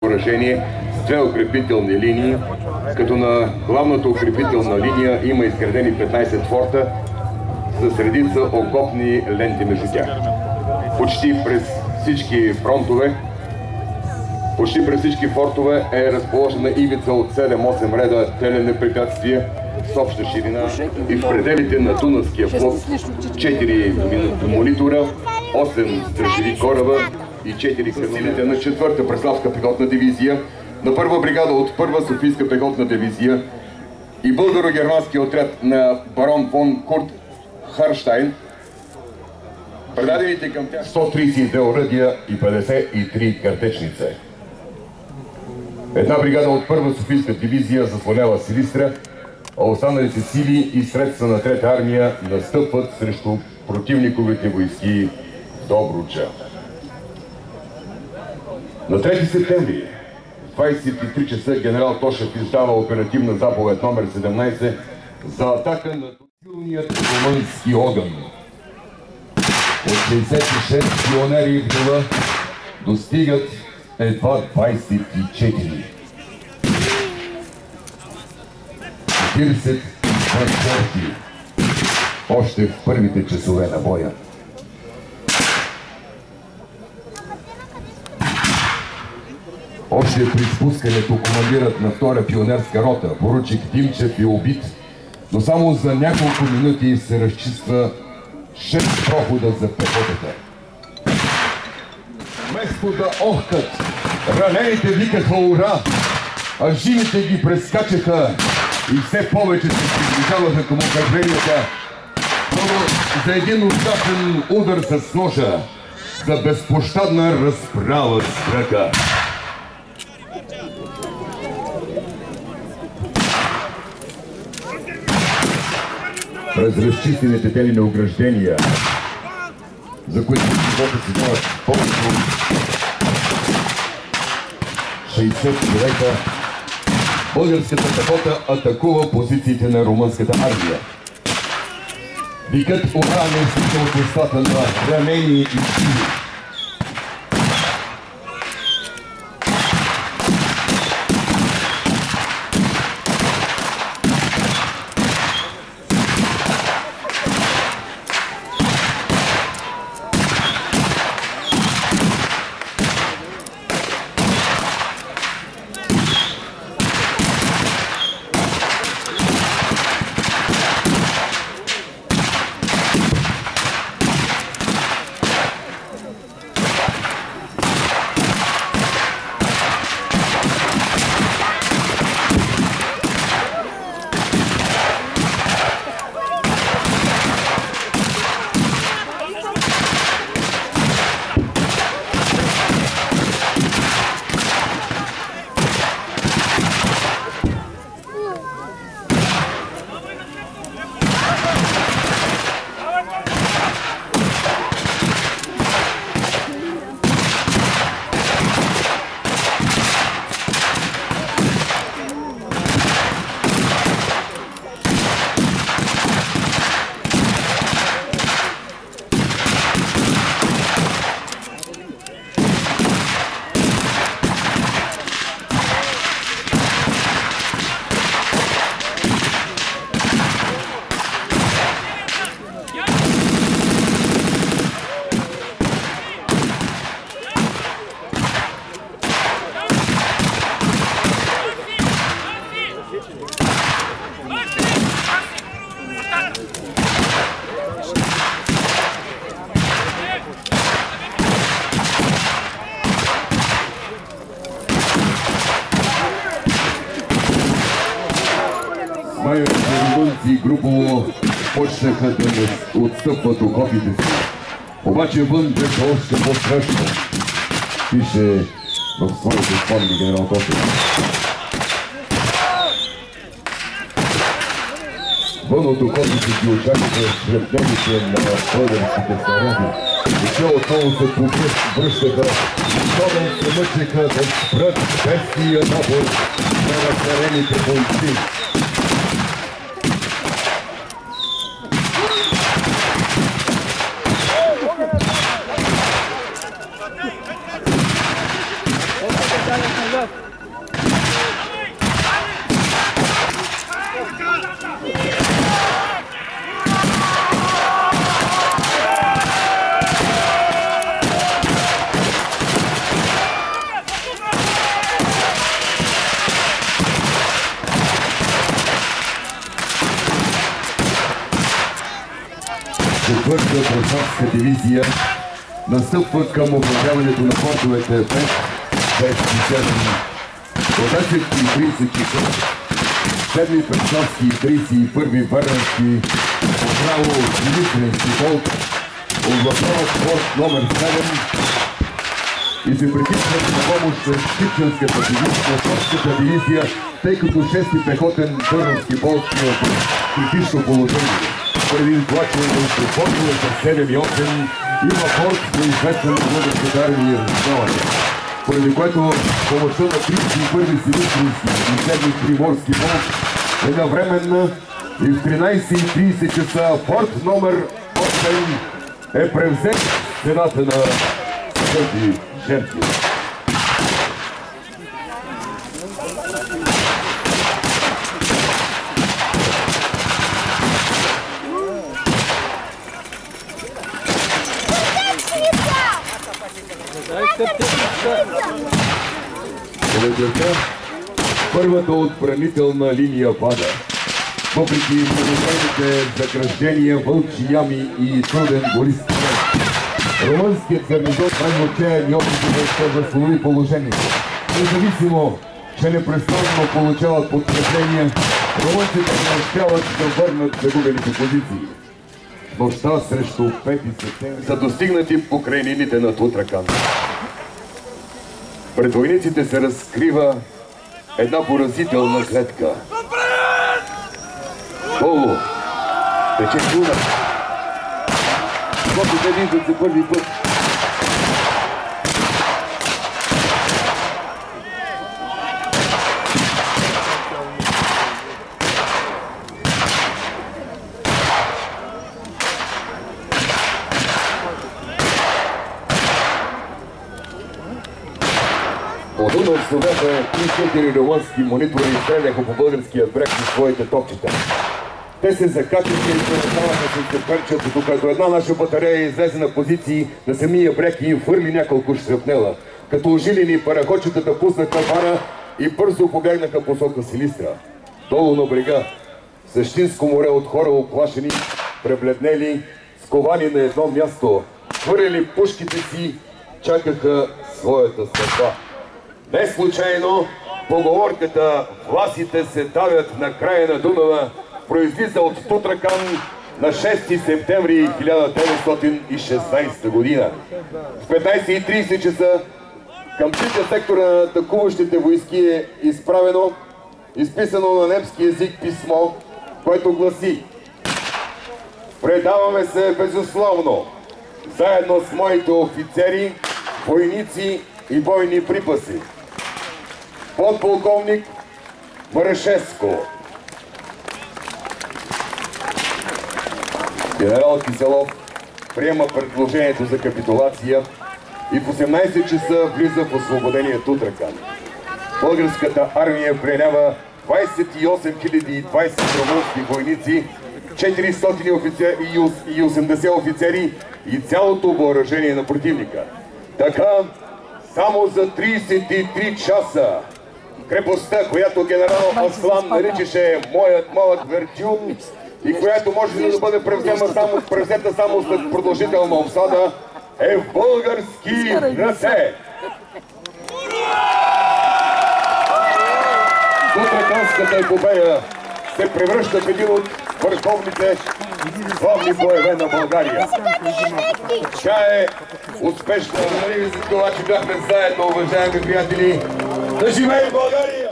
съоръжение с две укрепителни линии, като на главната укрепителна линия има изградени 15 форта с редица окопни ленти между тях. Почти през всички фортове е разположена ивица от 7-8 реда телене препятствия с обща ширина и в пределите на Дунавския флот 4 монитора, 8 стражеви кораба и 4 силите на 4-та Преславска пехотна дивизия, на 1-ва бригада от 1-ва Софийска пехотна дивизия и българо-германския отряд на барон фон Курт Харштайн, предадените към тях 132 оръдия и 53 картечница. Една бригада от 1-ва Софийска дивизия заслонява Силистра, а останалите сили и средства на 3-та армия настъпват срещу противниковите войски в Добруджа. На 3 септември в 23 часа генерал Тошев издава оперативна заповед номер 17 за атака на силният румънски огън. От 66 пионери в дела достигат едва 24. 40 транспорти още в първите часове на боя. Още при спускането командирът на 2-та пионерска рота, поручик Димчев, е убит, но само за няколко минути се разчиства 6 прохода за пехотата. Вместо да охкат, ранените викаха ура, а живите ги прескачаха и все повече се приближаваха към укрепленията, за един ужасен удар с ножа, за безпощадна разправа с ръка. През разчистените телени ограждения, за които живота си дават повече от 60 човека, българската пехота атакува позициите на румънската армия. Викът ура не стига от устата на ранени и сили. Румънци групово почнаха да не отстъпват окопите си. Обаче вън беше още по-страшно, пише в своите спомени генерал Тошев. Вън от окопите ги очакваха жертвените на българските снаряди. И те отново се връщаха, особено се мъчеха да спрат бестия напор на разнарените бойци. Четвърта Брошавска дивизия настъпва към обновяването на фортовете 5, 6 и 7. От 10:30 часа 7 Преславски и 31 Варненски отправо от Димитренски полк огласяват форт номер 7 и се притискат на помощ с Шипченската Брошавската дивизия, тъй като 6-ти пехотен Търновски полк е в критично положение. Преди това, че между фортовете 7 и 8 има форт за известен на българската армия разузнаване, поради което помощта на 31-и Силистрийски и 7-и Приморски полк е навременна и в 13:30 часа форт номер 8 е превзет в цената на тези жертви. Първата отбранителна линия пада. Въпреки многобройните заграждения, вълчи ями и труден горист терен, румънският гарнизон прави отчаяни опити да възстанови положението. Независимо, че непрестанно получават подкрепления, румънците не успяват да върнат загубените позиции. Нощта срещу 5 септември са достигнати покрайнините на Тутракан. Пред войниците се разкрива една поразителна клетка. Долу тече Дунав. Когато те виждат за първи път. От Дунав словете 3-4 румънски монитори стреляха по българския бряг на своите топчета. Те се закачиха и се оставаха с перчето, докато една наша батарея излезе на позиции на самия бряг и им фърли няколко шрапнела. Като ожилени параходчетата пуснаха бара и бързо побягнаха посока Силистра. Долу на брега, същинско море от хора оплашени, пребледнели, сковани на едно място, хвърляли пушките си, чакаха своята съдба. Не случайно поговорката «Власите се давят на края на Дунава» произлиза от Тутракан на 6 септември 1916 година. В 15:30 часа към трите сектора на атакуващите войски е изписано на немски език писмо, което гласи: «Предаваме се безусловно, заедно с моите офицери, войници и бойни припаси. Подполковник Марешеско». Генерал Киселов приема предложението за капитулация и в 18 часа влиза в освободение Тутракан. Българската армия пленява 28 020 румънски войници, 480 офицери и цялото въоръжение на противника. Така, само за 33 часа крепостта, която генерал Аслан наричаше «Моят малък Вертюн» и която може да бъде превзета само след продължителна обсада, е в български ръце. Тутраканската епопея се превръща в един от върховните славни боеве на България. Тя е успешна. Благодаря ви за това, че бяхме заедно, уважаеми приятели. Да живее България!